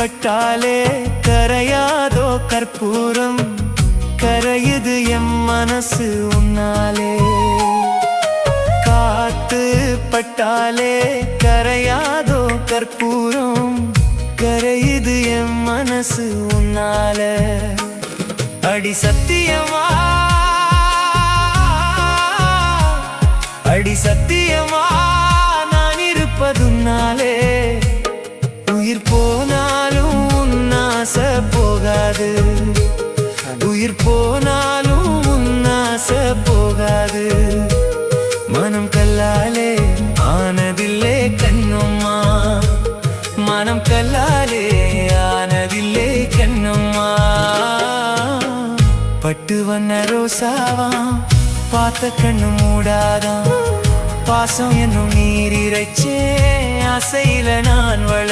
பட்டாலே கரையாதோ கற்பூரம், கரையுது எம் மனசு உன்னாலே. காத்து பட்டாலே கரையாதோ கற்பூரம், கரையுது எம் மனசு உன்னால. அடி சத்தியமா, அடி சத்தியமா நான் இருப்பதுன்னாலே. உயிர் போனாலும் உன்னாச போகாது, உயிர் போனாலும் உன்னாச போகாது. மனம் கல்லாலே ஆனதில்லே கண்ணம்மா, மனம் கல்லாலே ஆனதில்லே கண்ணம்மா. பட்டு வண்ண ரோசாவா பார்த்த கண்ணு மூடாதான், பாசம் என்னும் நீரிரைச்சே ஆசையில நான் வள